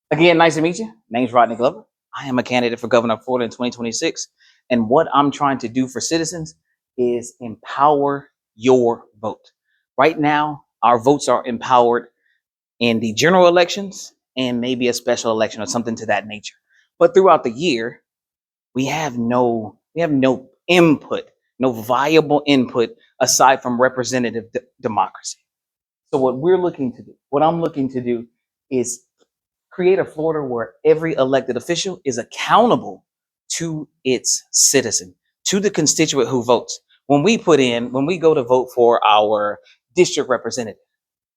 Again, nice to meet you. Name's Rodney Glover. I am a candidate for governor of Florida in 2026. And what I'm trying to do for citizens is empower your vote. Right now, our votes are empowered in the general elections and maybe a special election or something to that nature. But throughout the year, we have no input, no viable input aside from representative democracy. So what I'm looking to do is create a Florida where every elected official is accountable to its citizen, to the constituent who votes. When we go to vote for our district representative,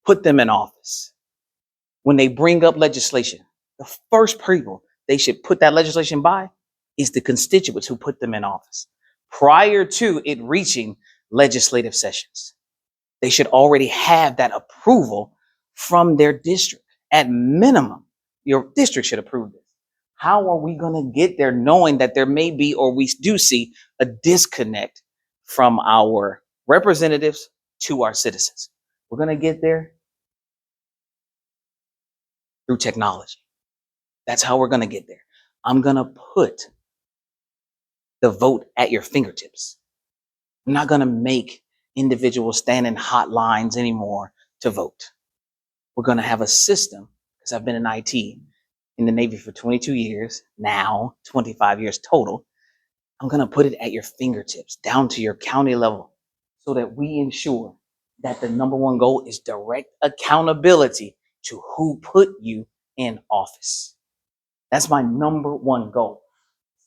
put them in office. When they bring up legislation, the first people they should put that legislation by is the constituents who put them in office prior to it reaching legislative sessions. They should already have that approval from their district. At minimum, your district should approve this. How are we going to get there knowing that there may be, or we do see, a disconnect from our representatives to our citizens? We're going to get there through technology. That's how we're going to get there. I'm going to put the vote at your fingertips. I'm not going to make individuals stand in hot lines anymore to vote. We're going to have a system, because I've been in IT in the Navy for 22 years, now 25 years total. I'm going to put it at your fingertips, down to your county level, so that we ensure that the number one goal is direct accountability to who put you in office. That's my number one goal.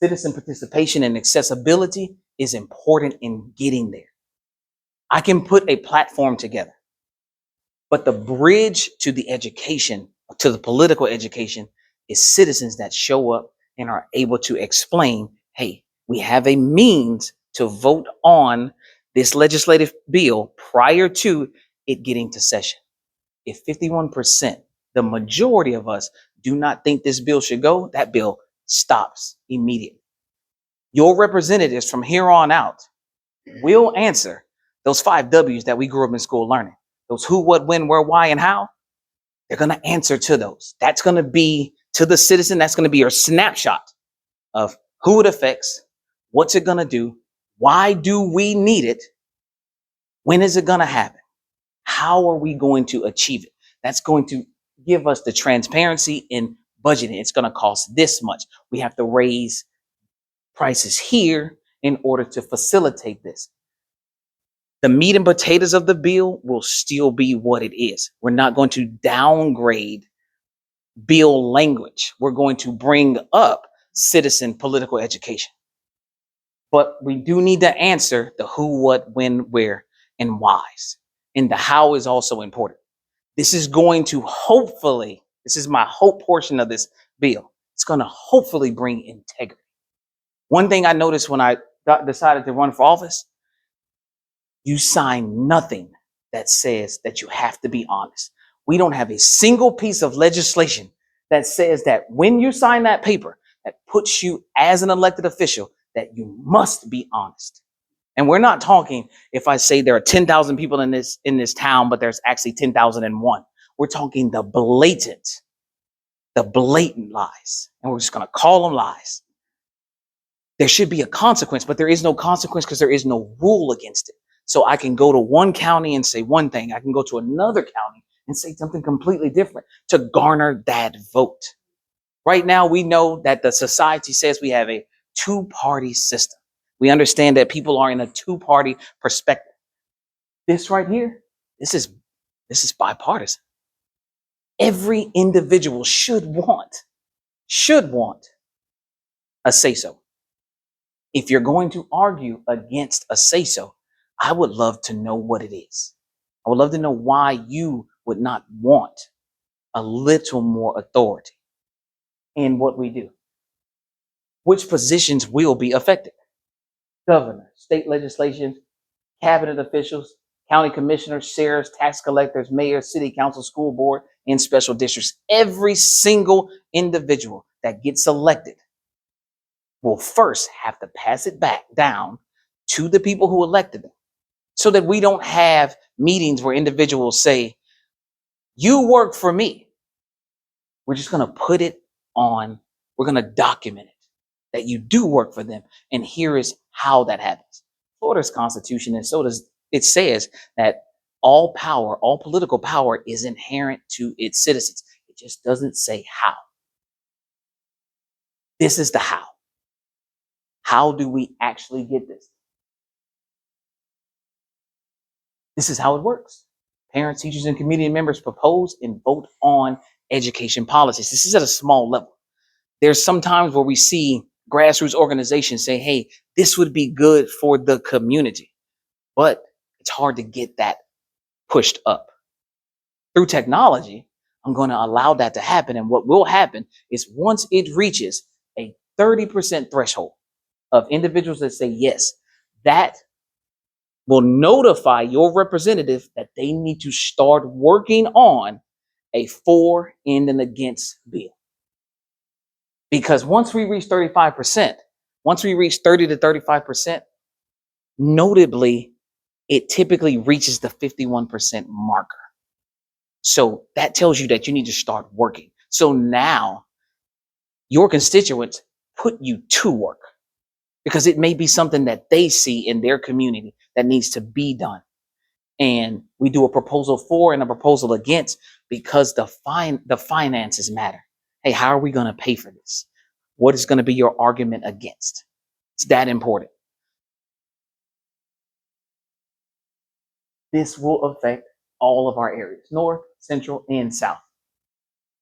Citizen participation and accessibility is important in getting there. I can put a platform together, but the bridge to the education, to the political education, is citizens that show up and are able to explain, hey, we have a means to vote on this legislative bill prior to it getting to session. If 51%, the majority of us, do not think this bill should go, that bill stops immediately. Your representatives from here on out will answer those 5 W's that we grew up in school learning. Those who, what, when, where, why, and how. They're going to answer to those. That's going to be, to the citizen, that's going to be your snapshot of who it affects, what's it going to do, why do we need it, when is it going to happen, how are we going to achieve it. That's going to give us the transparency in budgeting. It's going to cost this much. We have to raise prices here in order to facilitate this. The meat and potatoes of the bill will still be what it is. We're not going to downgrade bill language. We're going to bring up citizen political education. But we do need to answer the who, what, when, where, and whys. And the how is also important. This is going to hopefully, this is my hope portion of this bill. It's going to hopefully bring integrity. One thing I noticed when I decided to run for office, you sign nothing that says that you have to be honest. We don't have a single piece of legislation that says that when you sign that paper, that puts you as an elected official, that you must be honest. And we're not talking if I say there are 10,000 people in this town, but there's actually 10,001. We're talking the blatant lies. And we're just going to call them lies. There should be a consequence, but there is no consequence because there is no rule against it. So I can go to one county and say one thing. I can go to another county and say something completely different to garner that vote. Right now, we know that the society says we have a two-party system. We understand that people are in a two-party perspective. This right here, this is bipartisan. Every individual should want a say-so. If you're going to argue against a say-so, I would love to know what it is. I would love to know why you would not want a little more authority in what we do. Which positions will be affected? Governor, state legislation, cabinet officials, county commissioners, sheriffs, tax collectors, mayors, city council, school board, and special districts. Every single individual that gets elected will first have to pass it back down to the people who elected them, so that we don't have meetings where individuals say, you work for me. We're just going to put it on, we're going to document it that you do work for them. And here is how that happens. Florida's constitution, and so does it, says that all power, all political power is inherent to its citizens. It just doesn't say how. This is the how. How do we actually get this? This is how it works. Parents, teachers, and community members propose and vote on education policies. This is at a small level. There's some times where we see grassroots organizations say, hey, this would be good for the community. But it's hard to get that pushed up. Through technology, I'm going to allow that to happen. And what will happen is once it reaches a 30% threshold of individuals that say yes, that will notify your representative that they need to start working on a for, and an against bill. Because once we reach 35%, once we reach 30 to 35%, notably, it typically reaches the 51% marker. So that tells you that you need to start working. So now your constituents put you to work because it may be something that they see in their community that needs to be done. And we do a proposal for and a proposal against because the finances matter. Hey, how are we going to pay for this? What is going to be your argument against? It's that important. This will affect all of our areas, north, central, and south.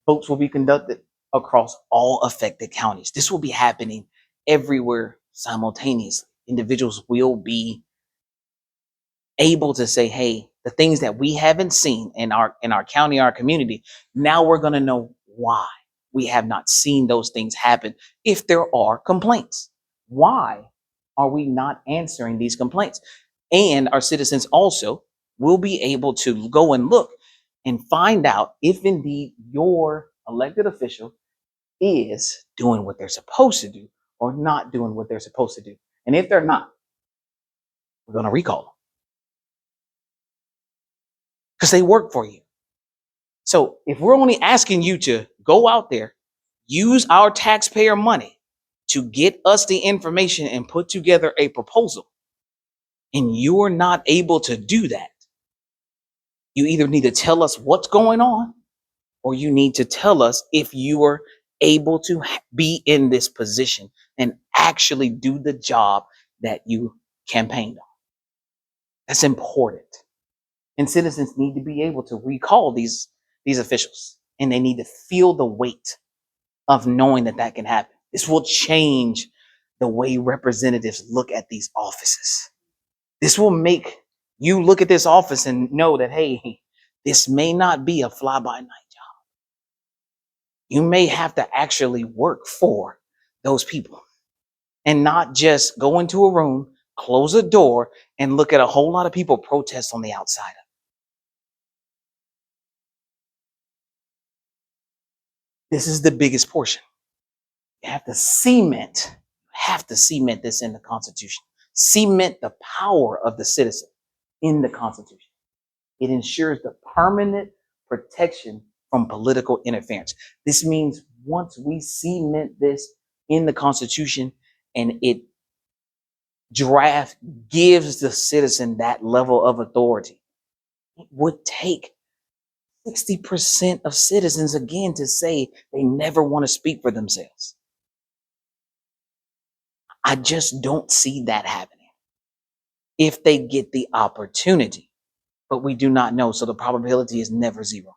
Votes will be conducted across all affected counties. This will be happening everywhere simultaneously. Individuals will be able to say, hey, the things that we haven't seen in our county, our community, now we're going to know why we have not seen those things happen. If there are complaints, why are we not answering these complaints? And our citizens also will be able to go and look and find out if indeed your elected official is doing what they're supposed to do or not doing what they're supposed to do. And if they're not, we're going to recall them because they work for you. So if we're only asking you to go out there, use our taxpayer money to get us the information and put together a proposal, and you're not able to do that, you either need to tell us what's going on or you need to tell us if you are able to be in this position and actually do the job that you campaigned on. That's important. And citizens need to be able to recall these officials, and they need to feel the weight of knowing that that can happen. This will change the way representatives look at these offices. This will make you look at this office and know that, hey, this may not be a fly-by-night job. You may have to actually work for those people and not just go into a room, close a door, and look at a whole lot of people protest on the outside of it. This is the biggest portion. You have to cement this in the Constitution. Cement the power of the citizen in the Constitution. It ensures the permanent protection from political interference. This means once we cement this in the Constitution and it draft gives the citizen that level of authority, it would take 60% of citizens again to say they never want to speak for themselves. I just don't see that happening if they get the opportunity, but we do not know. So the probability is never zero.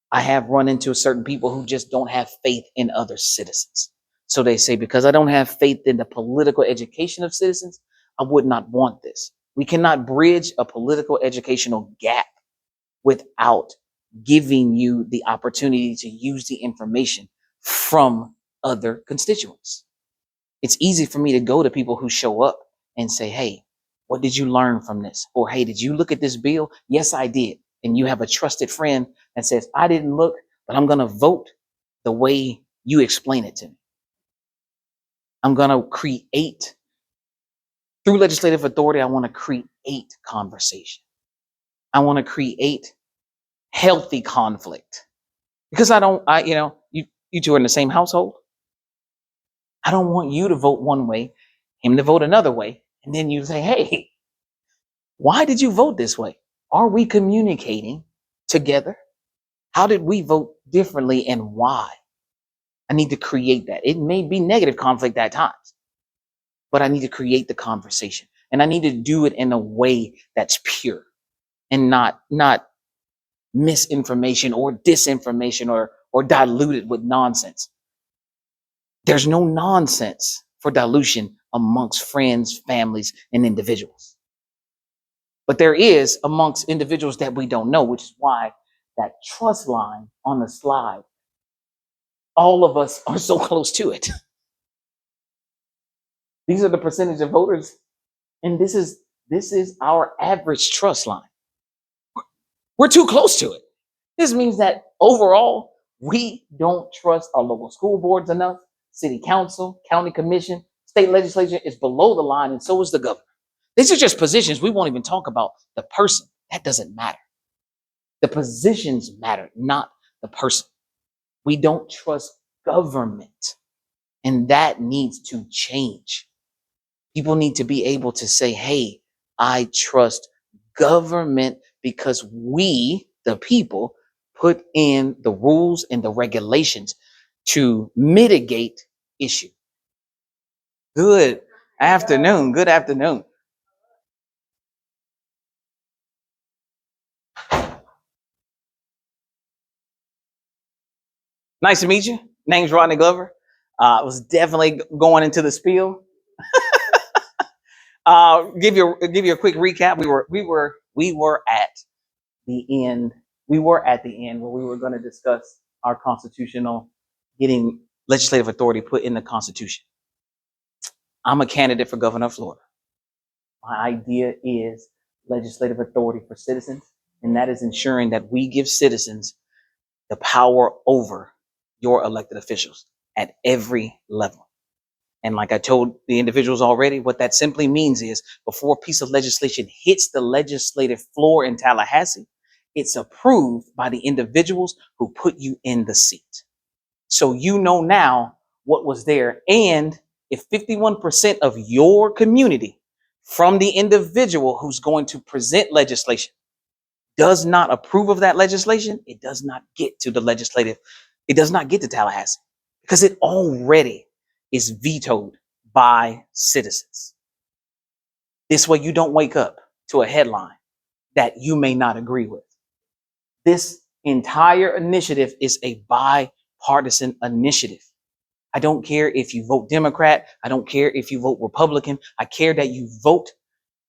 I have run into certain people who just don't have faith in other citizens. So they say, because I don't have faith in the political education of citizens, I would not want this. We cannot bridge a political educational gap without giving you the opportunity to use the information from other constituents. It's easy for me to go to people who show up and say, hey, what did you learn from this? Or, hey, did you look at this bill? Yes, I did. And you have a trusted friend that says, I didn't look, but I'm going to vote the way you explain it to me. I'm going to create, through legislative authority, I want to create conversation. I want to create healthy conflict. Because you two are in the same household. I don't want you to vote one way, him to vote another way. And then you say, hey, why did you vote this way? Are we communicating together? How did we vote differently and why? I need to create that. It may be negative conflict at times, but I need to create the conversation. And I need to do it in a way that's pure and not misinformation or disinformation or diluted with nonsense. There's no nonsense for dilution amongst friends, families, and individuals. But there is amongst individuals that we don't know, which is why that trust line on the slide, all of us are so close to it. These are the percentage of voters, and this is our average trust line. We're too close to it. This means that overall, we don't trust our local school boards enough. City council, county commission, state legislature is below the line, and so is the governor. These are just positions. We won't even talk about the person. That doesn't matter. The positions matter, not the person. We don't trust government, and that needs to change. People need to be able to say, hey, I trust government because we, the people, put in the rules and the regulations to mitigate issue. Good afternoon. Good afternoon. Nice to meet you. Name's Rodney Glover. I was definitely going into the spiel. Give you a quick recap. We were at the end. We were at the end where we were going to discuss our constitutional getting legislative authority put in the Constitution. I'm a candidate for governor of Florida. My idea is legislative authority for citizens, and that is ensuring that we give citizens the power over your elected officials at every level. And like I told the individuals already, what that simply means is before a piece of legislation hits the legislative floor in Tallahassee, it's approved by the individuals who put you in the seat. So you know now what was there. And if 51% of your community from the individual who's going to present legislation does not approve of that legislation, it does not get to the legislative. It does not get to Tallahassee because it already is vetoed by citizens. This way you don't wake up to a headline that you may not agree with. This entire initiative is a bipartisan initiative. I don't care if you vote Democrat. I don't care if you vote Republican. I care that you vote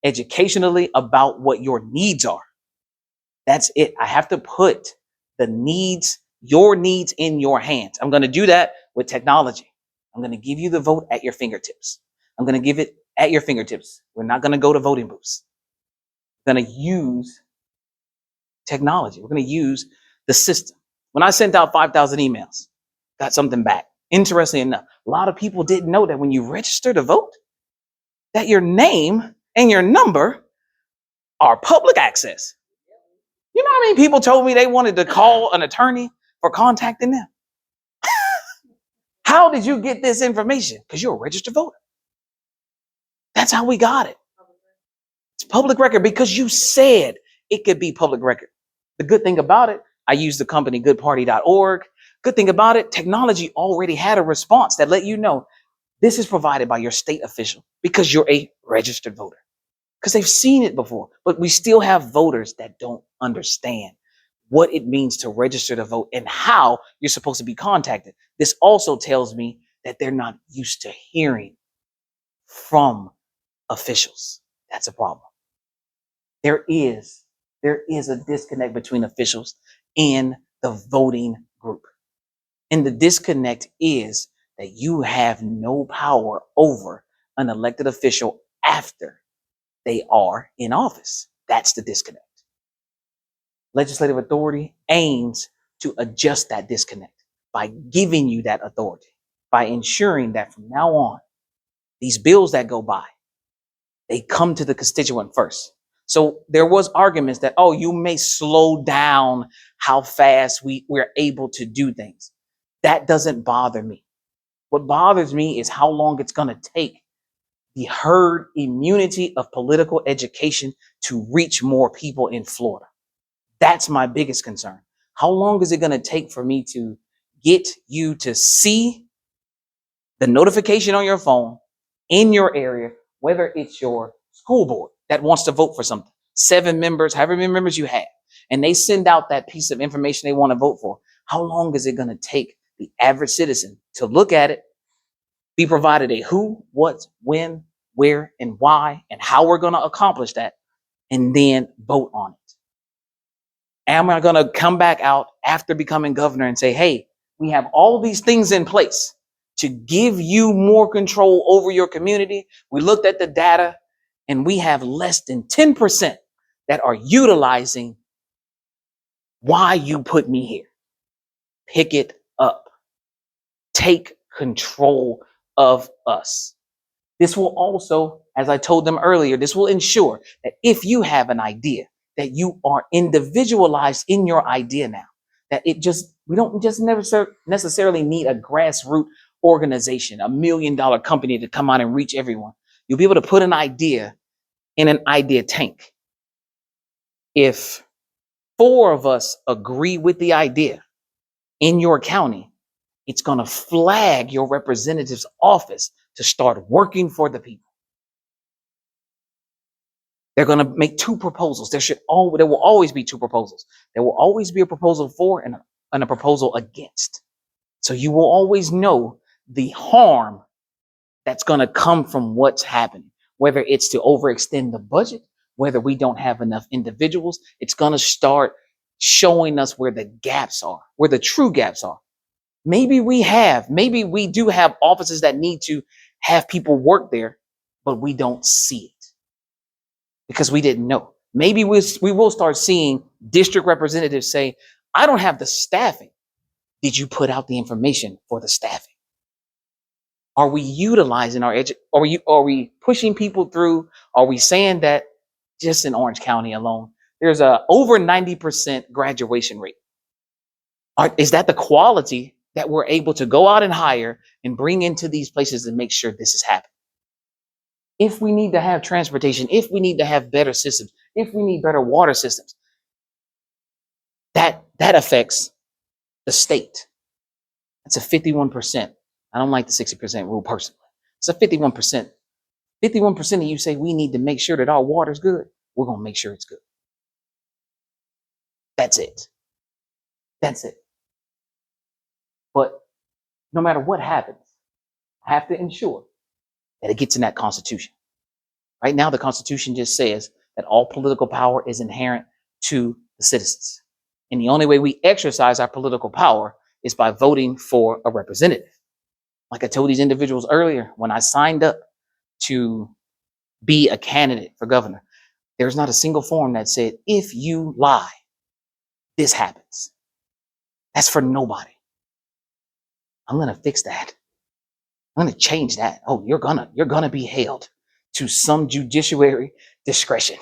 educationally about what your needs are. That's it. I have to put the needs, your needs in your hands. I'm going to do that with technology. I'm going to give you the vote at your fingertips. I'm going to give it at your fingertips. We're not going to go to voting booths. We're going to use technology. We're going to use the system. When I sent out 5,000 emails, got something back. Interestingly enough, a lot of people didn't know that when you register to vote, that your name and your number are public access. You know how many people told me they wanted to call an attorney for contacting them? How did you get this information? Because you're a registered voter. That's how we got it. It's public record because you said it could be public record. The good thing about it, I use the company goodparty.org. Good thing about it, technology already had a response that let you know this is provided by your state official because you're a registered voter. Because they've seen it before, but we still have voters that don't understand what it means to register to vote and how you're supposed to be contacted. This also tells me that they're not used to hearing from officials. That's a problem. There is a disconnect between officials and the voting group. And the disconnect is that you have no power over an elected official after they are in office. That's the disconnect. Legislative authority aims to adjust that disconnect by giving you that authority, by ensuring that from now on, these bills that go by, they come to the constituent first. So there was arguments that, oh, you may slow down how fast we're able to do things. That doesn't bother me. What bothers me is how long it's going to take the herd immunity of political education to reach more people in Florida. That's my biggest concern. How long is it going to take for me to get you to see the notification on your phone in your area, whether it's your school board that wants to vote for something, 7 members, however many members you have, and they send out that piece of information they want to vote for? How long is it going to take the average citizen to look at it, be provided a who, what, when, where, and why, and how we're going to accomplish that, and then vote on it? Am I going to come back out after becoming governor and say, hey, we have all these things in place to give you more control over your community? We looked at the data and we have less than 10% that are utilizing why you put me here. Pick it up. Take control of us. This will also, as I told them earlier, this will ensure that if you have an idea, that you are individualized in your idea now. That we don't just necessarily need a grassroots organization, $1 million company to come out and reach everyone. You'll be able to put an idea in an idea tank. If 4 of us agree with the idea in your county, it's going to flag your representative's office to start working for the people. They're going to make 2 proposals. There will always be 2 proposals. There will always be a proposal for and a proposal against. So you will always know the harm that's going to come from what's happening, whether it's to overextend the budget, whether we don't have enough individuals. It's going to start showing us where the gaps are, where the true gaps are. Maybe we do have offices that need to have people work there, but we don't see it because we didn't know. Maybe we will start seeing district representatives say, I don't have the staffing. Did you put out the information for the staffing? Are we utilizing our are we pushing people through? Are we saying that just in Orange County alone, there's a over 90% graduation rate? Is that the quality that we're able to go out and hire and bring into these places and make sure this is happening? If we need to have transportation, if we need to have better systems, if we need better water systems, that affects the state. That's a 51%. I don't like the 60% rule personally. It's a 51%. 51% of you say we need to make sure that our water's good. We're going to make sure it's good. That's it. That's it. But no matter what happens, I have to ensure that it gets in that Constitution. Right now, the Constitution just says that all political power is inherent to the citizens. And the only way we exercise our political power is by voting for a representative. Like I told these individuals earlier, when I signed up to be a candidate for governor, there's not a single form that said, if you lie, this happens. That's for nobody. I'm going to fix that. I'm going to change that. Oh, you're gonna be held to some judiciary discretion.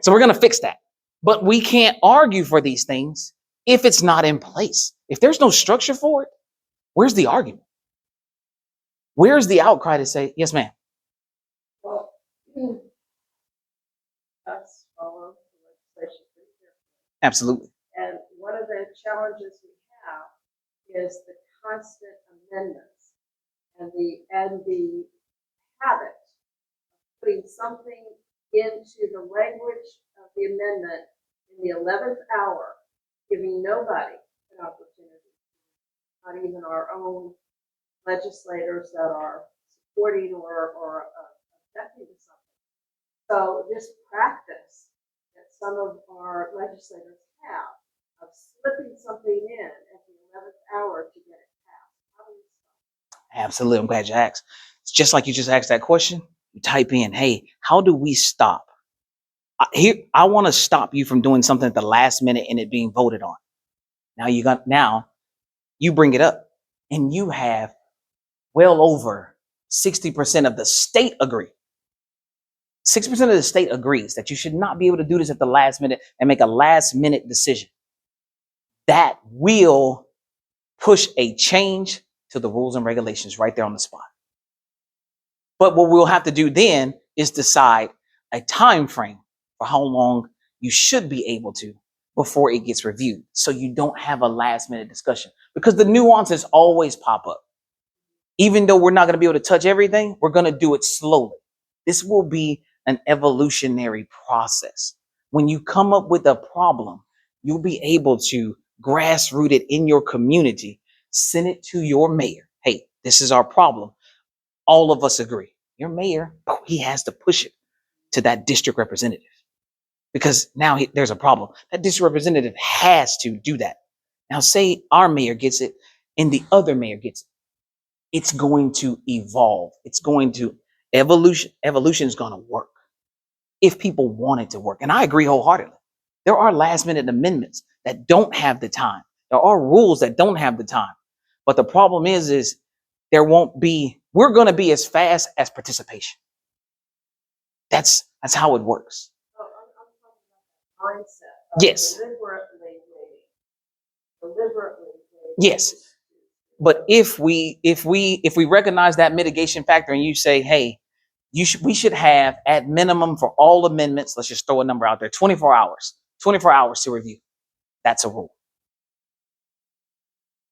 So we're going to fix that. But we can't argue for these things if it's not in place. If there's no structure for it, where's the argument? Where's the outcry to say, yes, ma'am? Well, us follow the legislation pretty carefully. Absolutely. And one of the challenges we have is the constant amendments and the habit of putting something into the language of the amendment in the 11th hour, giving nobody an opportunity, not even our own legislators that are supporting or objecting to something. So this practice that some of our legislators have of slipping something in at the 11th hour to get it passed. How do we stop? Absolutely. I'm glad you asked. It's just like you just asked that question. You type in, hey, how do we stop? I want to stop you from doing something at the last minute and it being voted on. Now you bring it up and you have well over 60% of the state agree. 60% of the state agrees that you should not be able to do this at the last minute and make a last minute decision. That will push a change to the rules and regulations right there on the spot. But what we'll have to do then is decide a time frame for how long you should be able to before it gets reviewed, so you don't have a last minute discussion, because the nuances always pop up. Even though we're not going to be able to touch everything, we're going to do it slowly. This will be an evolutionary process. When you come up with a problem, you'll be able to grassroot it in your community, send it to your mayor. Hey, this is our problem. All of us agree. Your mayor, he has to push it to that district representative, because now there's a problem. That district representative has to do that. Now, say our mayor gets it and the other mayor gets it. It's going to evolve. It's going to evolution. Evolution is going to work if people want it to work. And I agree wholeheartedly. There are last minute amendments that don't have the time. There are rules that don't have the time. But the problem is we're going to be as fast as participation. That's how it works. So I'm talking about mindset. Of Yes. Deliberately. Yes. But if we recognize that mitigation factor and you say, hey, we should have at minimum for all amendments, let's just throw a number out there, 24 hours to review. That's a rule.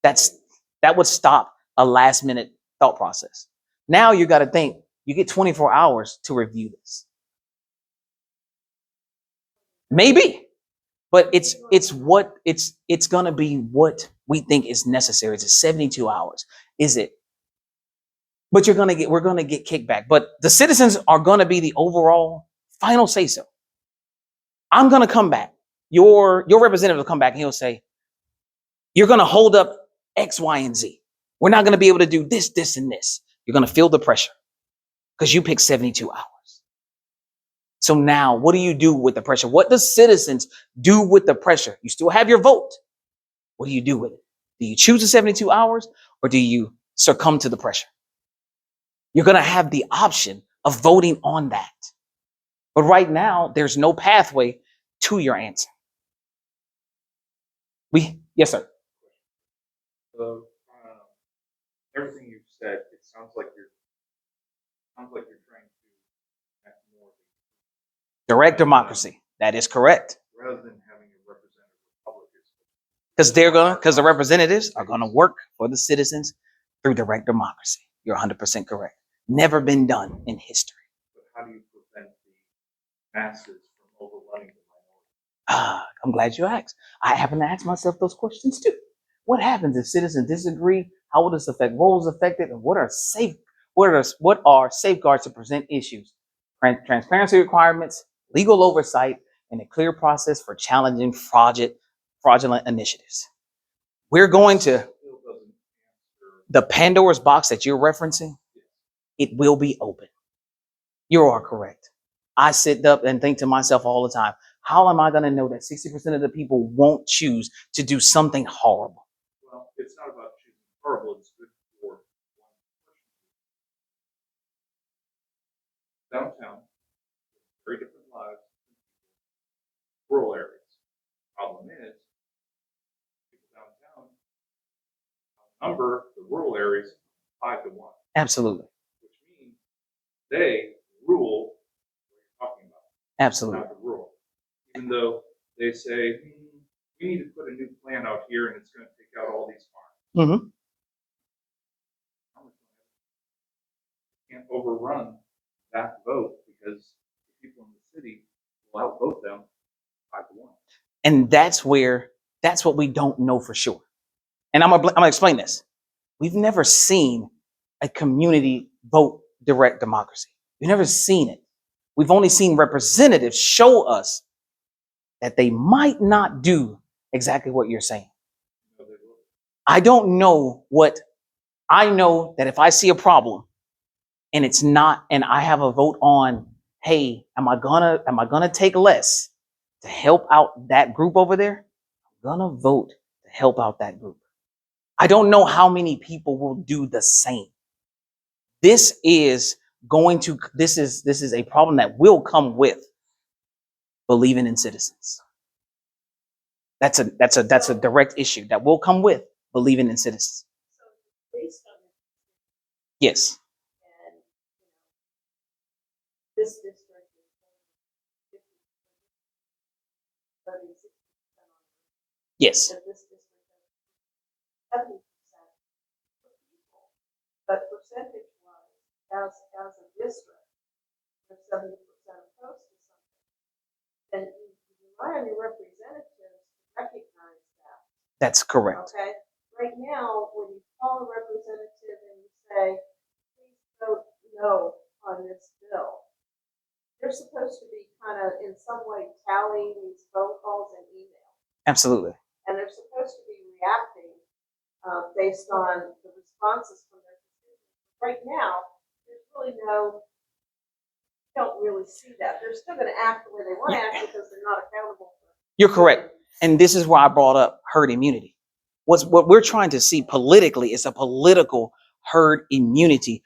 That would stop a last minute thought process. Now you got to think, you get 24 hours to review this. Maybe, but it's going to be what we think is necessary. It's 72 hours. Is it? But we're going to get kickback. But the citizens are going to be the overall final say so. I'm going to come back. Your representative will come back and he'll say, you're going to hold up X, Y, and Z. We're not going to be able to do this, this, and this. You're going to feel the pressure because you picked 72 hours. So now what do you do with the pressure? What does citizens do with the pressure? You still have your vote. What do you do with it? Do you choose the 72 hours or do you succumb to the pressure? You're going to have the option of voting on that. But right now, there's no pathway to your answer. Yes, sir. So, everything you've said, it sounds like you're trying to have more Direct democracy. That is correct. rather than having a representative republic. Because the representatives are going to work for the citizens through direct democracy. You're 100% correct. Never been done in history. But how do you prevent the masses from overrunning the minority? I'm glad you asked. I happen to ask myself those questions too. What happens if citizens disagree? How will this affect roles affected? And what are safeguards to prevent issues? Transparency requirements, legal oversight, and a clear process for challenging fraudulent initiatives. We're going to the Pandora's box that you're referencing. It will be open. You are correct. I sit up and think to myself all the time, how am I going to know that 60% of the people won't choose to do something horrible? Well, it's not about choosing horrible, it's good for one person. Downtown, very different lives, rural areas. Problem is, people downtown outnumber the rural areas 5 to 1. Absolutely. Which means they rule what you're talking about. Absolutely. Not the rural. Even though they say, we need to put a new plan out here and it's going to take out all these farms. Mm-hmm. Can't overrun that vote because the people in the city will outvote them 5 to 1. And that's what we don't know for sure. And I'm gonna explain this. We've never seen a community vote direct democracy. We've never seen it. We've only seen representatives show us that they might not do exactly what you're saying. I don't know I know that if I see a problem and it's not, and I have a vote on, hey, am I gonna take less to help out that group over there? I'm gonna vote to help out that group. I don't know how many people will do the same. This is this is a problem that will come with believing in citizens. That's a direct issue that will come with believing in citizens. So based on it, Yes. and this district is 50, 60% on Yes. and this district has 70% of people. But percentage-wise, as a district, they're 70% opposed to something. And you rely on your representatives to recognize that. That's correct. Okay, right now, when you call a representative and you say, please vote no on this bill, they're supposed to be kind of in some way tallying these phone calls and emails. Absolutely. And they're supposed to be reacting based on the responses from their constituents. Right now, there's really you don't really see that. They're still going to act the way they want to act because they're not accountable for it. You're correct. And this is why I brought up herd immunity. What we're trying to see politically is a political herd immunity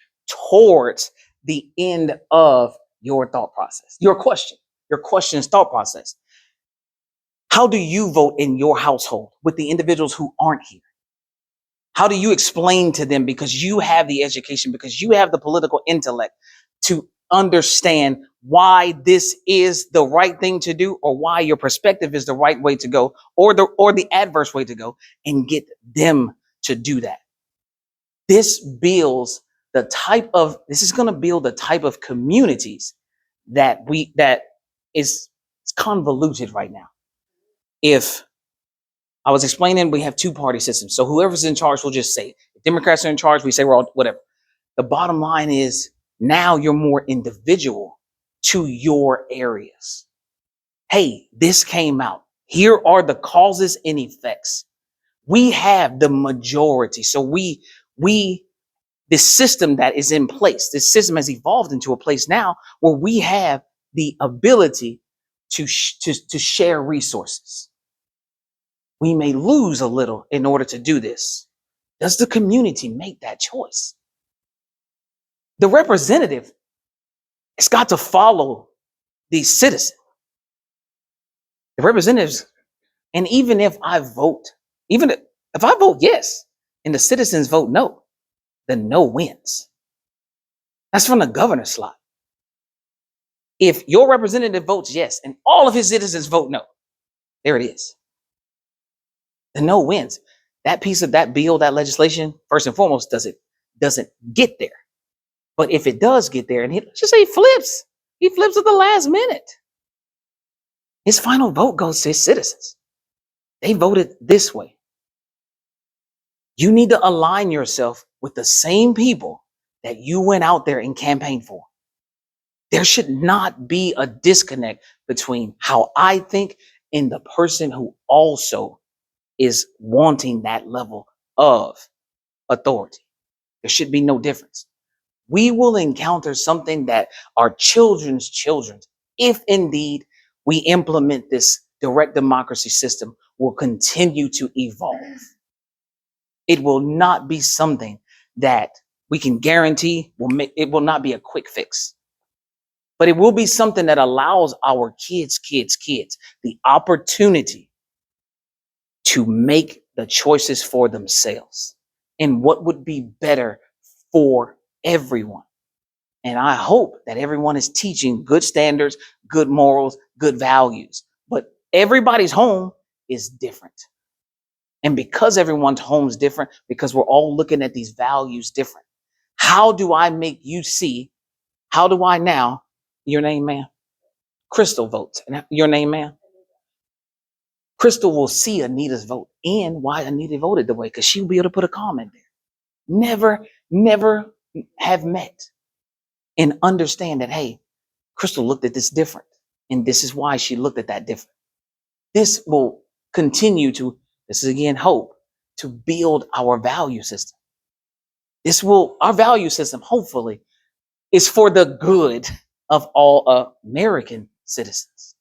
towards the end of your thought process. Your question's thought process. How do you vote in your household with the individuals who aren't here? How do you explain to them, because you have the education, because you have the political intellect to understand why this is the right thing to do, or why your perspective is the right way to go, or the adverse way to go, and get them to do that? This is going to build the type of communities that is convoluted right now. If I was explaining, we have two-party systems. So whoever's in charge will just say it. If Democrats are in charge, we say we're all whatever. The bottom line is now you're more individual to your areas. Hey, this came out. Here are the causes and effects. We have the majority. So this system that is in place, this system has evolved into a place now where we have the ability to share resources. We may lose a little in order to do this. Does the community make that choice? The representative has got to follow the citizen. The representatives, and even if I vote yes, and the citizens vote no, then no wins. That's from the governor's slot. If your representative votes yes and all of his citizens vote no, there it is. The no wins. That piece of that bill, that legislation, first and foremost, doesn't get there. But if it does get there, and let's just say he flips at the last minute, his final vote goes to his citizens. They voted this way. You need to align yourself with the same people that you went out there and campaigned for. There should not be a disconnect between how I think and the person who also is wanting that level of authority. There should be no difference. We will encounter something that our children's children, if indeed we implement this direct democracy system, will continue to evolve. It will not be something that we can guarantee it will not be a quick fix. But it will be something that allows our kids the opportunity to make the choices for themselves and what would be better for everyone. And I hope that everyone is teaching good standards, good morals, good values. But everybody's home is different. And because everyone's home is different, because we're all looking at these values different, how do I make you see? How do I now? Your name, ma'am? Crystal votes. And your name, ma'am? Crystal will see Anita's vote and why Anita voted the way, because she'll be able to put a comment there. Never have met and understand that, hey, Crystal looked at this different, and this is why she looked at that different. This will continue to, this is again hope, to build our value system. Our value system, hopefully, is for the good of all American citizens.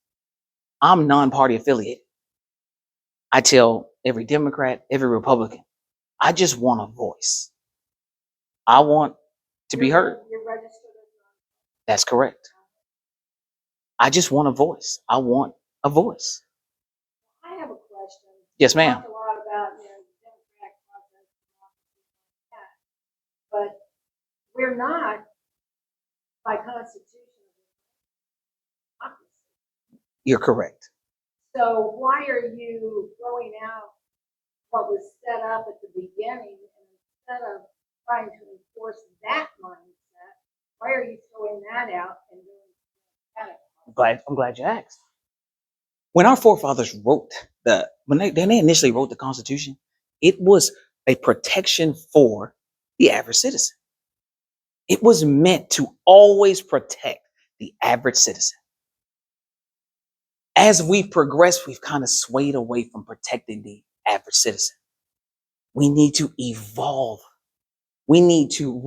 I'm non-party affiliated. I tell every Democrat, every Republican, I just want a voice. I want to be heard. You're registered as That's correct. I just want a voice. I want a voice. I have a question. Yes, We ma'am. talked a lot about, the democratic process, but we're not, by constitution, a democracy. You're correct. So why are you throwing out what was set up at the beginning, and instead of trying to enforce that mindset, why are you throwing that out and doing that? I'm glad you asked. When our forefathers wrote when they initially wrote the Constitution, it was a protection for the average citizen. It was meant to always protect the average citizen. As we've progressed, we've kind of swayed away from protecting the average citizen. We need to evolve. We need to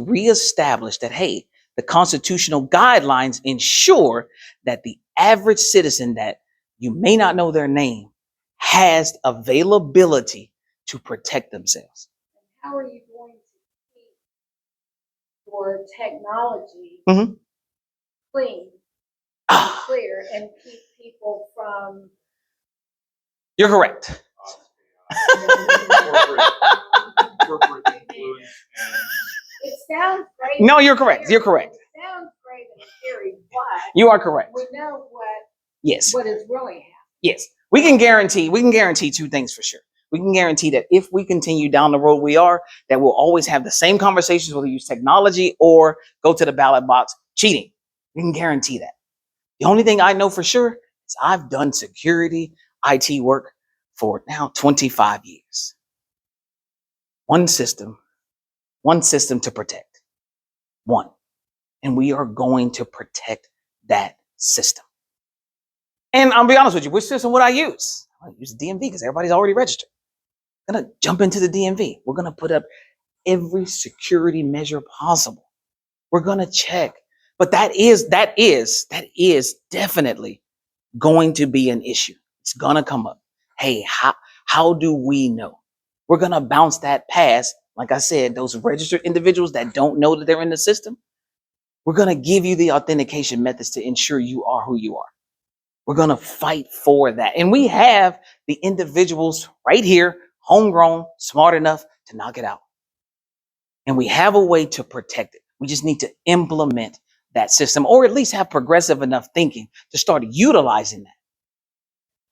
reestablish that, hey, the constitutional guidelines ensure that the average citizen that you may not know their name has availability to protect themselves. How are you going to keep your technology Mhm. clean, Ah, clear, and keep people from you're correct. Corporate influence and it sounds great. No, in you're correct. theory. You're correct. It sounds great in theory, but You are correct. we know Yes. what is really happening. Yes. We can guarantee two things for sure. We can guarantee that if we continue down the road we are, that we'll always have the same conversations, whether we use technology or go to the ballot box cheating. We can guarantee that. The only thing I know for sure is I've done security IT work for now 25 years. One system to protect. One. And we are going to protect that system. And I'll be honest with you, which system would I use? I use the DMV because everybody's already registered. I'm gonna jump into the DMV. We're gonna put up every security measure possible. We're gonna check. But that is definitely going to be an issue. It's gonna come up. Hey, how do we know? We're gonna bounce that past, like I said, those registered individuals that don't know that they're in the system. We're gonna give you the authentication methods to ensure you are who you are. We're going to fight for that. And we have the individuals right here, homegrown, smart enough to knock it out. And we have a way to protect it. We just need to implement that system, or at least have progressive enough thinking to start utilizing that.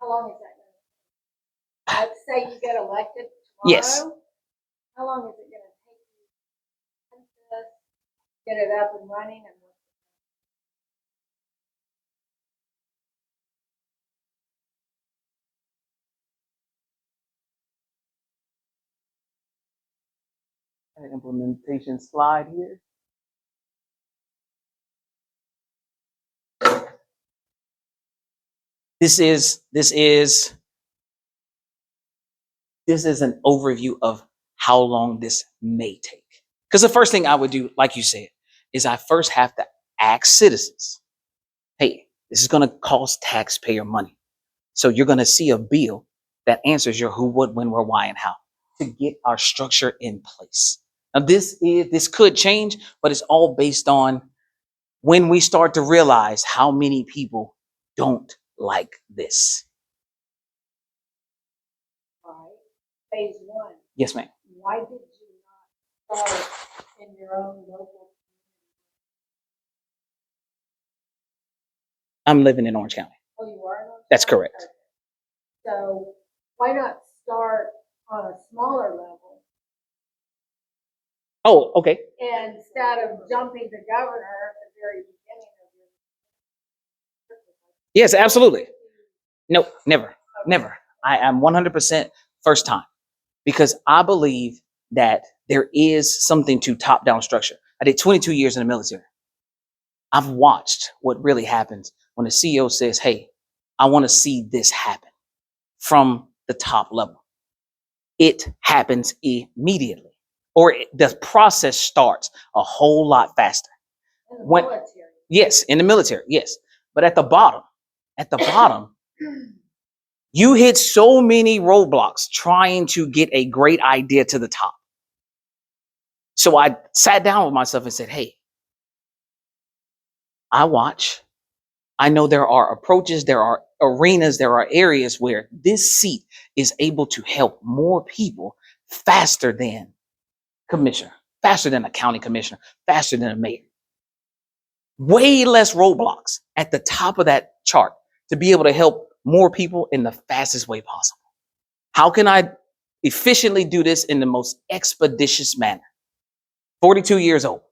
How long is that going to take? Let's say you get elected tomorrow. Yes. How long is it going to take you to get it up and running? And An implementation slide here. This is an overview of how long this may take. Because the first thing I would do, like you said, is I first have to ask citizens, hey, this is going to cost taxpayer money. So you're going to see a bill that answers your who, what, when, where, why, and how to get our structure in place. Now, this could change, but it's all based on when we start to realize how many people don't like this. all right. Phase one. Yes, ma'am. Why did you not start in your own local? I'm living in Orange County. Oh, you are in Orange That's County? correct. Okay. So why not start on a smaller level Oh, okay. instead of jumping to governor at the very beginning of your? Yes, absolutely. No, never, never. I am 100% first time because I believe that there is something to top-down structure. I did 22 years in the military. I've watched what really happens when the CEO says, hey, I want to see this happen from the top level. It happens immediately, or the process starts a whole lot faster. In the When- military. Yes, in the military, yes. But at the bottom, you hit so many roadblocks trying to get a great idea to the top. So I sat down with myself and said, hey, I watch. I know there are approaches, there are arenas, there are areas where this seat is able to help more people faster than commissioner, faster than a county commissioner, faster than a mayor. Way less roadblocks at the top of that chart to be able to help more people in the fastest way possible. How can I efficiently do this in the most expeditious manner? 42 years old.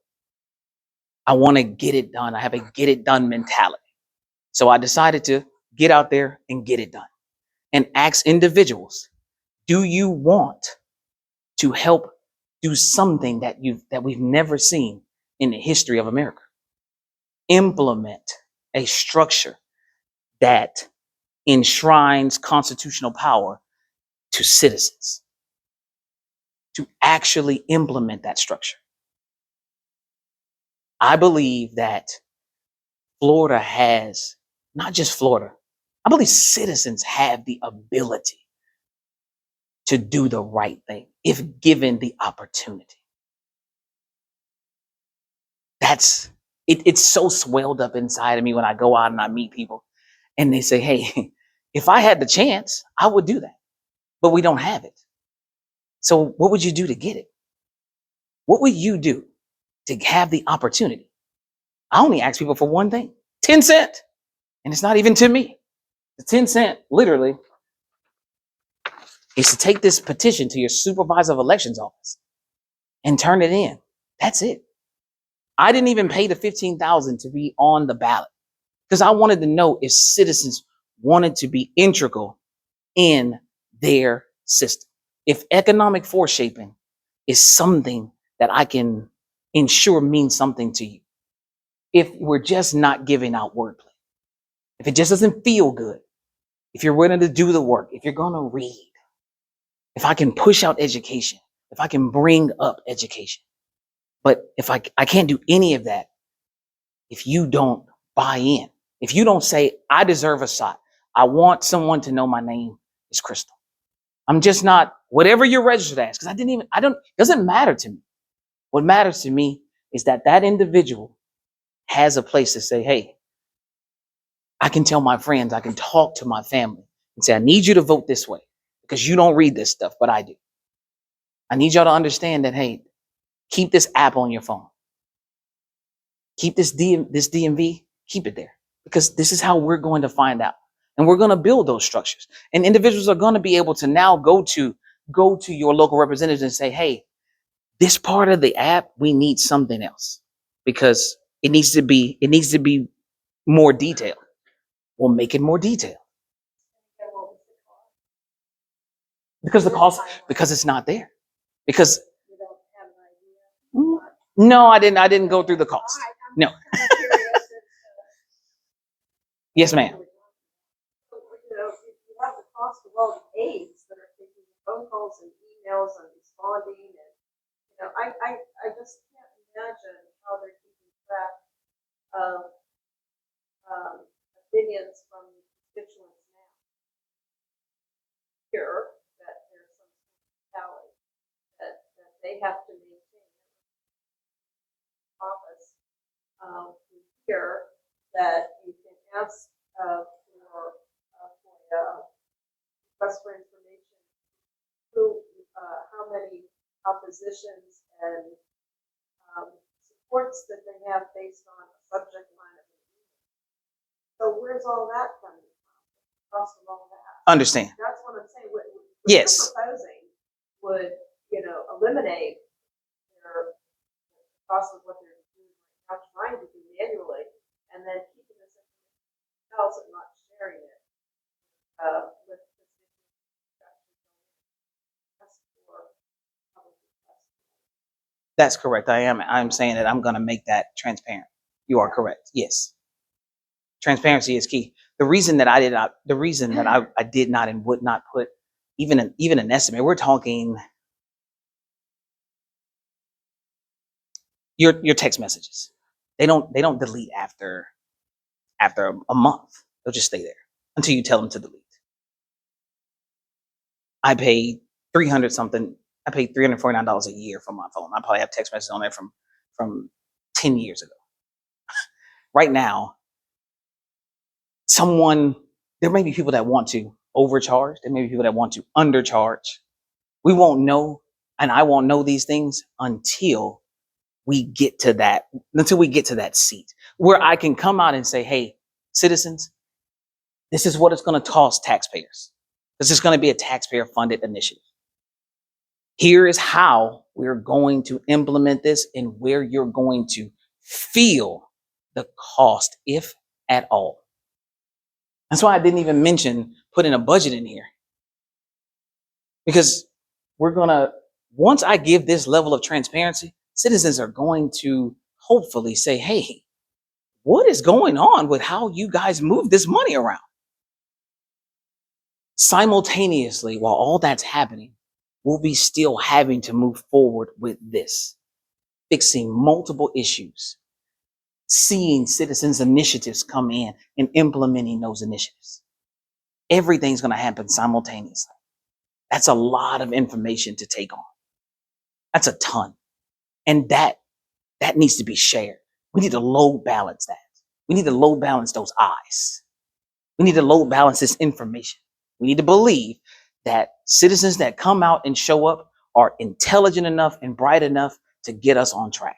I want to get it done. I have a get it done mentality. So I decided to get out there and get it done and ask individuals, do you want to help do something that we've never seen in the history of America? Implement a structure that enshrines constitutional power to citizens, to actually implement that structure. I believe that Florida has, not just Florida, I believe citizens have the ability to do the right thing if given the opportunity. It's so swelled up inside of me when I go out and I meet people and they say, hey, if I had the chance, I would do that. But we don't have it. So what would you do to get it? What would you do to have the opportunity? I only ask people for one thing, 10 cents. And it's not even to me. The 10 cent literally is to take this petition to your supervisor of elections office and turn it in. That's it. I didn't even pay the $15,000 to be on the ballot because I wanted to know if citizens wanted to be integral in their system. If economic foreshaping is something that I can ensure means something to you, if we're just not giving out wordplay, if it just doesn't feel good, if you're willing to do the work, if you're going to read, if I can push out education, if I can bring up education, but if I can't do any of that, if you don't buy in, if you don't say, I deserve a shot, I want someone to know my name is Crystal. I'm just not whatever you're registered as, because it doesn't matter to me. What matters to me is that individual has a place to say, hey, I can tell my friends, I can talk to my family and say, I need you to vote this way because you don't read this stuff, but I do. I need y'all to understand that, hey, keep this app on your phone. Keep this DMV, keep it there because this is how we're going to find out. And we're going to build those structures. And individuals are going to be able to now go to your local representatives and say, hey, this part of the app, we need something else because it needs to be more detailed. We'll make it more detailed. Because it's not there. Because You don't have an idea? no, I didn't go through the cost. No. Yes, ma'am. You have the cost of all the aides that are taking phone calls and emails and responding, and I just can't imagine how they're keeping track of opinions from constituents now. Here, that there's some tally that they have to maintain office. Here, that you can ask for request for information, how many oppositions and supports that they have based on a subject line of review. So where's all that coming from? Cost of all that. Understand. That's what I'm saying. What yes. you're proposing would, eliminate their cost of what they're doing, not trying to do manually, and then keeping this information else and not sharing it with the That's correct. I'm saying that I'm going to make that transparent. You are correct. Yes. Transparency is key. The reason that I did not and would not put even an estimate, we're talking your text messages. They don't delete after a month. They'll just stay there until you tell them to delete. I paid $349 a year for my phone. I probably have text messages on there from 10 years ago. right now, there may be people that want to overcharge. There may be people that want to undercharge. We won't know, and I won't know these things until we get to that seat where I can come out and say, hey, citizens, this is what it's going to cost taxpayers. This is going to be a taxpayer funded initiative. Here is how we're going to implement this and where you're going to feel the cost, if at all. That's why I didn't even mention putting a budget in here. Because once I give this level of transparency, citizens are going to hopefully say, hey, what is going on with how you guys move this money around? Simultaneously, while all that's happening, we'll be still having to move forward with this, fixing multiple issues, seeing citizens' initiatives come in and implementing those initiatives. Everything's going to happen simultaneously. That's a lot of information to take on. That's a ton. And that needs to be shared. We need to load balance that. We need to load balance those eyes. We need to load balance this information. We need to believe that citizens that come out and show up are intelligent enough and bright enough to get us on track.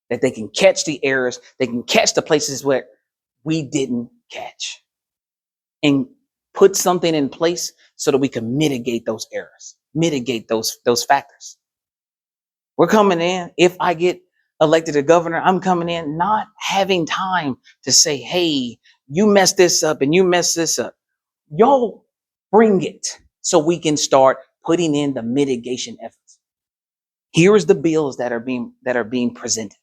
That they can catch the errors, they can catch the places where we didn't catch, and put something in place so that we can mitigate those errors, mitigate those factors. We're coming in, if I get elected a governor, I'm coming in not having time to say, hey, you messed this up and you messed this up. Y'all bring it so we can start putting in the mitigation efforts. Here is the bills that are being presented.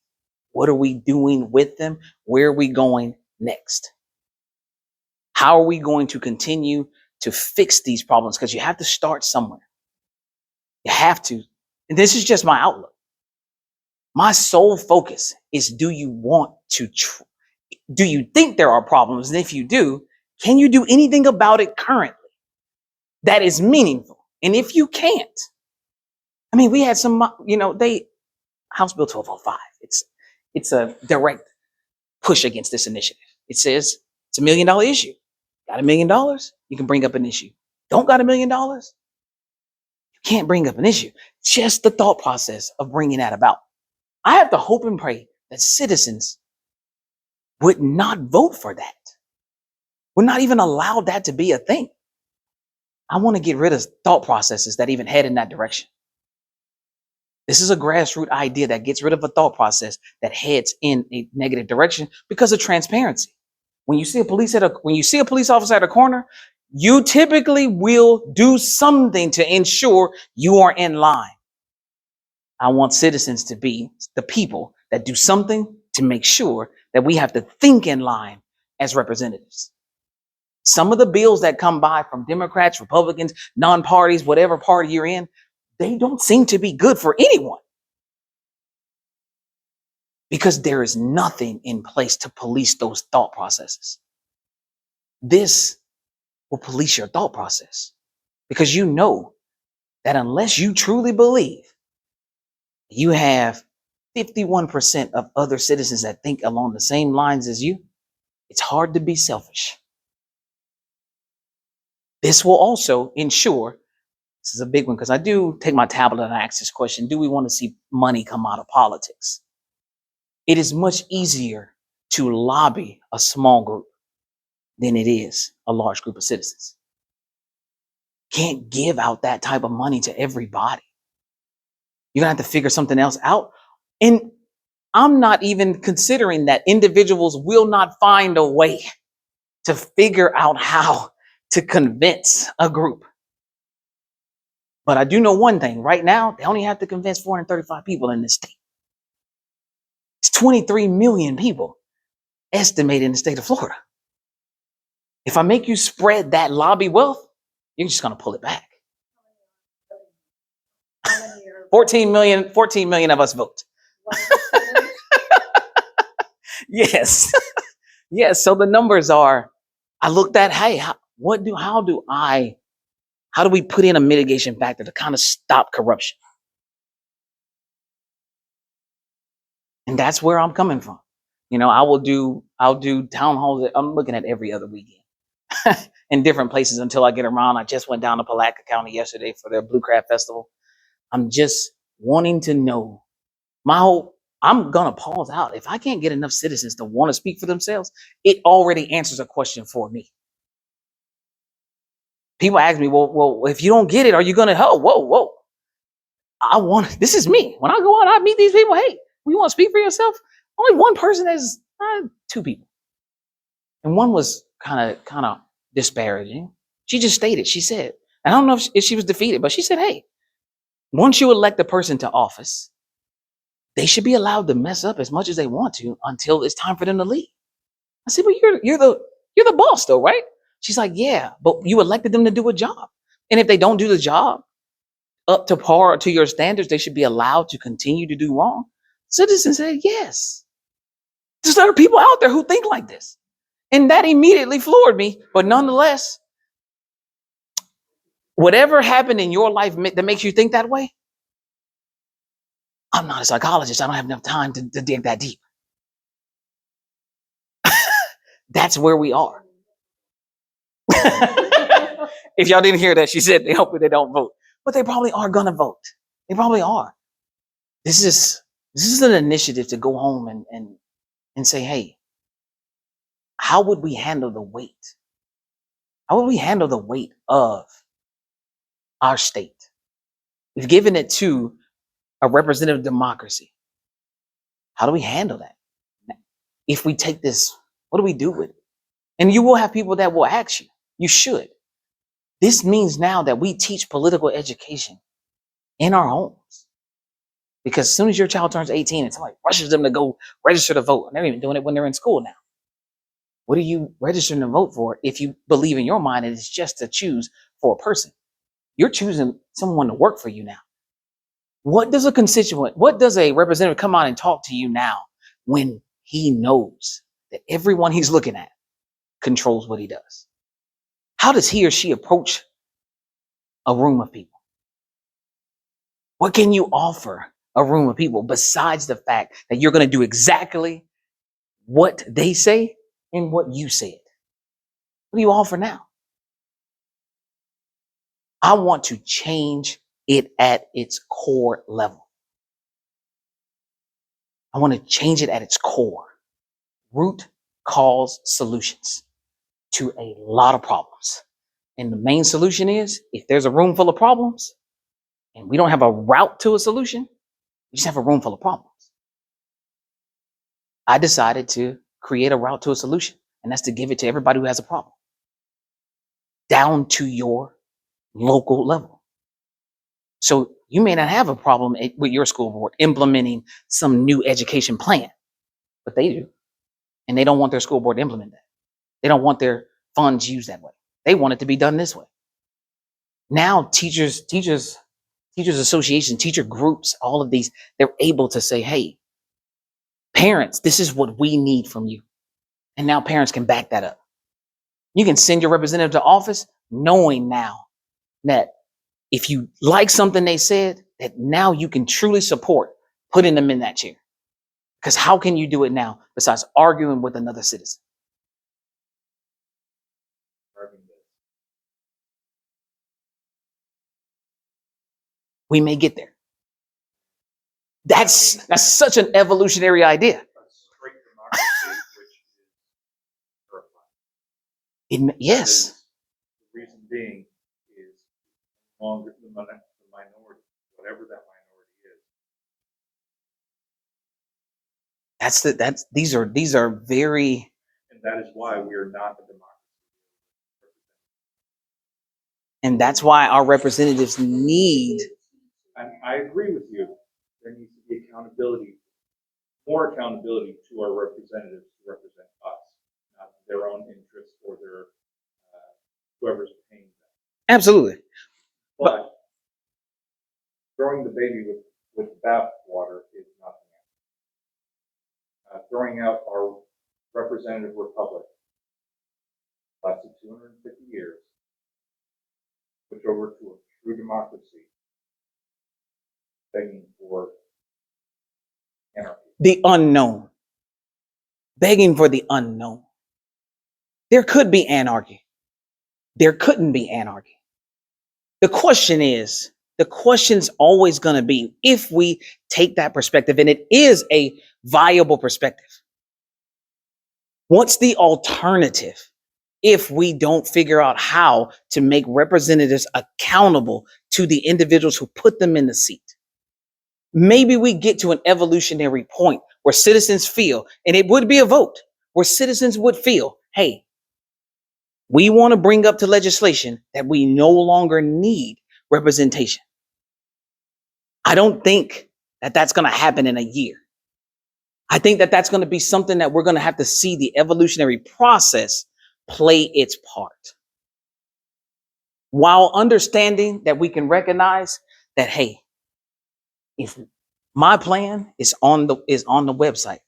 What are we doing with them? Where are we going next? How are we going to continue to fix these problems? Because you have to start somewhere. You have to. And this is just my outlook. My sole focus is, do you think there are problems? And if you do, can you do anything about it currently that is meaningful? And if you can't, I mean, we had some, House Bill 1205. It's a direct push against this initiative. It says it's $1 million issue. Got $1 million? You can bring up an issue. Don't got $1 million? You can't bring up an issue. Just the thought process of bringing that about. I have to hope and pray that citizens would not vote for that, would not even allow that to be a thing. I want to get rid of thought processes that even head in that direction. This is a grassroots idea that gets rid of a thought process that heads in a negative direction because of transparency. When you see a police officer at a corner, you typically will do something to ensure you are in line. I want citizens to be the people that do something to make sure that we have to think in line as representatives. Some of the bills that come by from Democrats, Republicans, non-parties, whatever party you're in, they don't seem to be good for anyone. Because there is nothing in place to police those thought processes. This will police your thought process. Because you know that unless you truly believe you have 51% of other citizens that think along the same lines as you, it's hard to be selfish. This will also ensure, this is a big one, because I do take my tablet and I ask this question, do we want to see money come out of politics? It is much easier to lobby a small group than it is a large group of citizens. Can't give out that type of money to everybody. You're going to have to figure something else out. And I'm not even considering that individuals will not find a way to figure out how to convince a group. But I do know one thing. Right now, they only have to convince 435 people in this state. It's 23 million people estimated in the state of Florida. If I make you spread that lobby wealth, you're just going to pull it back. 14 million of us vote. Yes. Yes. So the numbers are, I looked at, hey, how do we put in a mitigation factor to kind of stop corruption? And that's where I'm coming from. You know, I'll do town halls. I'm looking at every other weekend in different places until I get around. I just went down to Palatka County yesterday for their Blue Crab Festival. I'm just wanting to know I'm gonna pause out. If I can't get enough citizens to want to speak for themselves, it already answers a question for me. People ask me, well, if you don't get it, are you gonna whoa. This is me. When I go out, I meet these people. Hey, you want to speak for yourself? Only one person has two people. And one was kind of disparaging. She just stated, she said, I don't know if she was defeated, but she said, hey, once you elect a person to office, they should be allowed to mess up as much as they want to until it's time for them to leave. I said, but you're the boss though, right? She's like, yeah, but you elected them to do a job. And if they don't do the job up to par to your standards, they should be allowed to continue to do wrong. Citizens said, yes. There are people out there who think like this. And that immediately floored me. But nonetheless, whatever happened in your life that makes you think that way, I'm not a psychologist. I don't have enough time to dig that deep. That's where we are. If y'all didn't hear that, she said they hope they don't vote. But they probably are going to vote. They probably are. This is an initiative to go home and say, hey, how would we handle the weight? How would we handle the weight of our state? We've given it to a representative democracy. How do we handle that? If we take this, what do we do with it? And you will have people that will ask you. You should. This means now that we teach political education in our homes. Because as soon as your child turns 18 and somebody rushes them to go register to vote, and they're even doing it when they're in school now. What are you registering to vote for if you believe in your mind it's just to choose for a person? You're choosing someone to work for you now. What does a representative come out and talk to you now when he knows that everyone he's looking at controls what he does? How does he or she approach a room of people? What can you offer a room of people besides the fact that you're going to do exactly what they say and what you said? What do you offer now? I want to change it at its core level. I want to change it at its core. Root cause solutions to a lot of problems. And the main solution is, if there's a room full of problems and we don't have a route to a solution, we just have a room full of problems. I decided to create a route to a solution, and that's to give it to everybody who has a problem, down to your local level. So you may not have a problem with your school board implementing some new education plan, but they do. And they don't want their school board to implement that. They don't want their funds used that way. They want it to be done this way. Now teachers association, teacher groups, all of these, they're able to say, hey, parents, this is what we need from you. And now parents can back that up. You can send your representative to office knowing now that if you like something they said, that now you can truly support putting them in that chair. Because how can you do it now besides arguing with another citizen? We may get there. That's such an evolutionary idea. A straight democracy, which is terrifying. Yes. The reason being is longer the minority, whatever that minority is. These are very. And that is why we are not a democracy. And that's why our representatives need. And I agree with you. There needs to be accountability, more accountability to our representatives to represent us, not their own interests or their whoever's paying them. Absolutely. But throwing the baby with bathwater is not the answer. Throwing out our representative republic lasted 250 years, switch over to a true democracy, begging for anarchy. The unknown. begging for the unknown. There could be anarchy. There couldn't be anarchy. The question's always going to be, if we take that perspective, and it is a viable perspective, what's the alternative if we don't figure out how to make representatives accountable to the individuals who put them in the seat? Maybe we get to an evolutionary point where citizens feel, and it would be a vote, where citizens would feel, hey, we want to bring up to legislation that we no longer need representation. I don't think that that's going to happen in a year. I think that that's going to be something that we're going to have to see the evolutionary process play its part. While understanding that we can recognize that, hey, if my plan is on the website,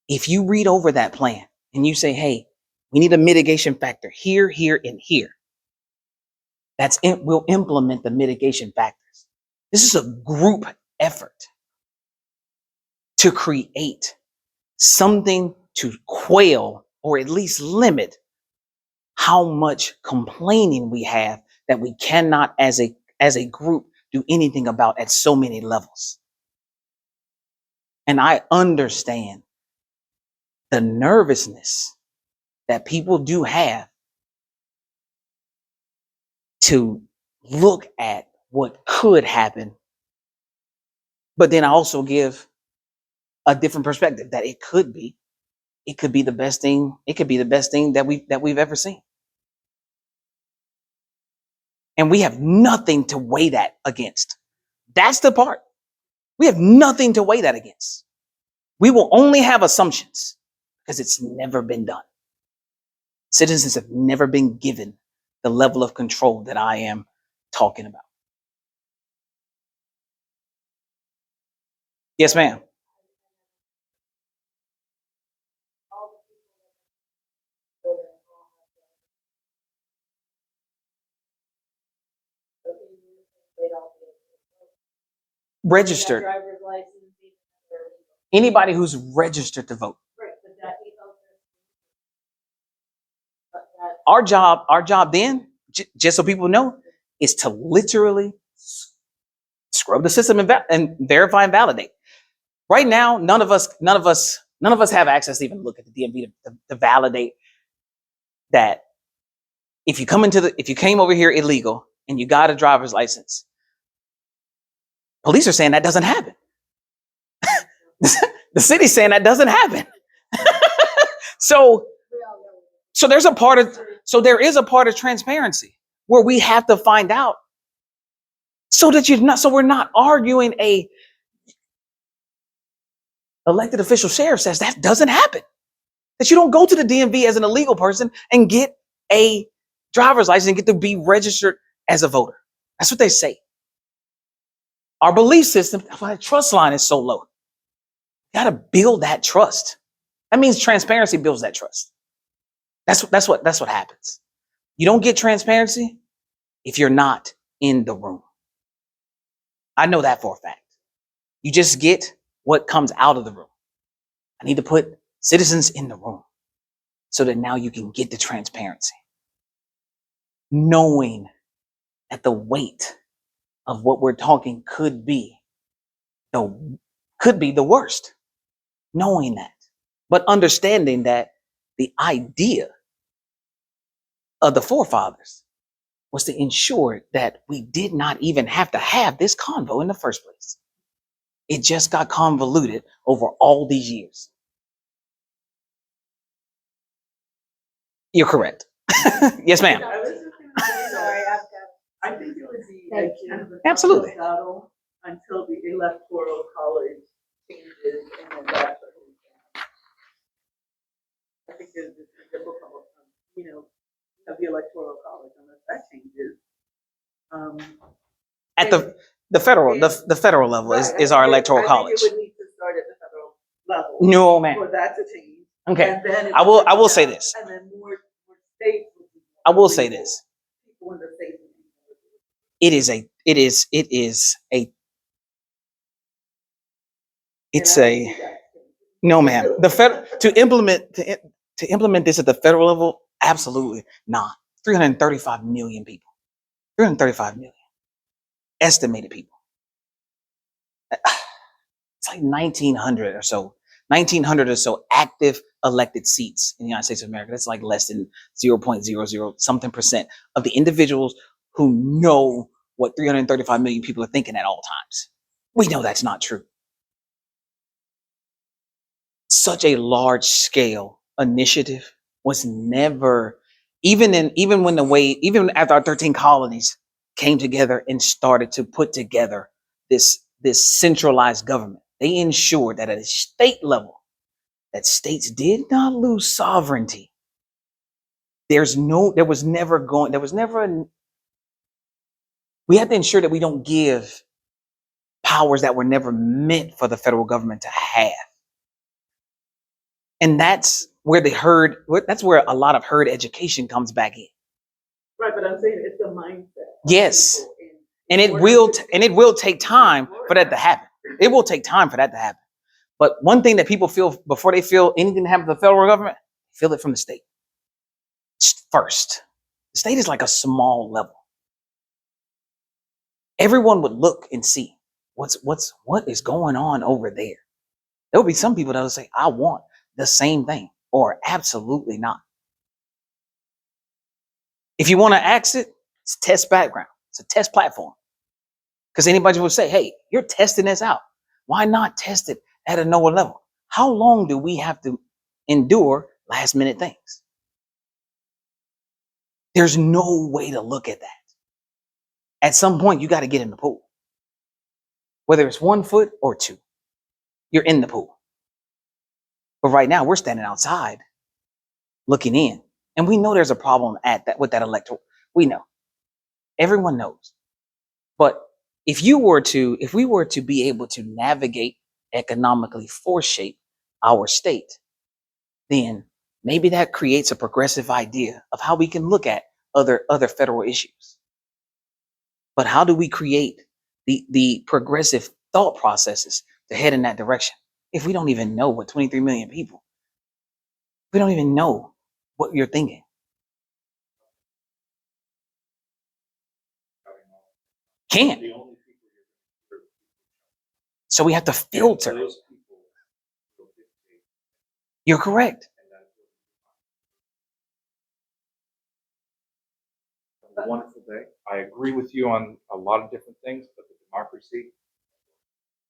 if you read over that plan and you say, hey, we need a mitigation factor here, here, and here, we'll implement the mitigation factors. This is a group effort to create something to quail or at least limit how much complaining we have that we cannot as a group do anything about at so many levels. And I understand the nervousness that people do have to look at what could happen. But then I also give a different perspective that it could be the best thing. It could be the best thing that we've ever seen. And we have nothing to weigh that against. That's the part. We have nothing to weigh that against. We will only have assumptions because it's never been done. Citizens have never been given the level of control that I am talking about. Yes, ma'am. Registered. Anybody who's registered to vote. Our job then, just so people know, is to literally scrub the system and verify and validate. Right now, none of us have access to even look at the DMV to validate that if you came over here illegal and you got a driver's license, police are saying that doesn't happen. The city's saying that doesn't happen. So there is a part of transparency where we have to find out so we're not arguing a elected official sheriff says that doesn't happen. That you don't go to the DMV as an illegal person and get a driver's license and get to be registered as a voter. That's what they say. Our belief system, that's why the trust line is so low. You gotta build that trust. That means transparency builds that trust. That's what happens. You don't get transparency if you're not in the room. I know that for a fact. You just get what comes out of the room. I need to put citizens in the room so that now you can get the transparency. Knowing that the weight of what we're talking could be the worst. Knowing that. But understanding that the idea of the forefathers was to ensure that we did not even have to have this convo in the first place. It just got convoluted over all these years. You're correct. Yes, ma'am. I think it would be a kind of a Absolutely battle until the electoral college changes, and then that's what we can. I think it's difficult, of the electoral college unless that changes. At the federal level is our electoral college. It would need to start at the federal level. No, ma'am. For that to change. Okay. And then I will say this. And then more states. I will say this. People in the states. It's No, ma'am. The to implement this at the federal level, absolutely not. 335 million people. 335 million estimated people. It's like 1,900 or so. 1,900 or so active elected seats in the United States of America. That's like less than 0.00 something percent of the individuals who know what 335 million people are thinking at all times. We know that's not true. Such a large scale initiative was never, even when even after our 13 colonies came together and started to put together this centralized government, they ensured that at a state level that states did not lose sovereignty. There was never we have to ensure that we don't give powers that were never meant for the federal government to have. And that's where that's where a lot of herd education comes back in. Right, but I'm saying it's a mindset. Yes. People in And it will take time for that to happen. It will take time for that to happen. But one thing that people feel before they feel anything to happen to the federal government, feel it from the state first. The state is like a small level. Everyone would look and see what is going on over there. There will be some people that will say, I want the same thing, or absolutely not. If you want to ask it, it's test background. It's a test platform. Because anybody will say, hey, you're testing this out. Why not test it at a lower level? How long do we have to endure last minute things? There's no way to look at that. At some point, you got to get in the pool. Whether it's 1 foot or 2, you're in the pool. But right now, we're standing outside looking in. And we know there's a problem with that electoral. We know. Everyone knows. But if we were to be able to navigate economically foreshape our state, then maybe that creates a progressive idea of how we can look at other federal issues. But how do we create the progressive thought processes to head in that direction if we don't even know what 23 million people, we don't even know what you're thinking? Can't. The only people you're So we have to filter. those people will dictate, You're correct. and that's what a wonderful day. I agree with you on a lot of different things, but the democracy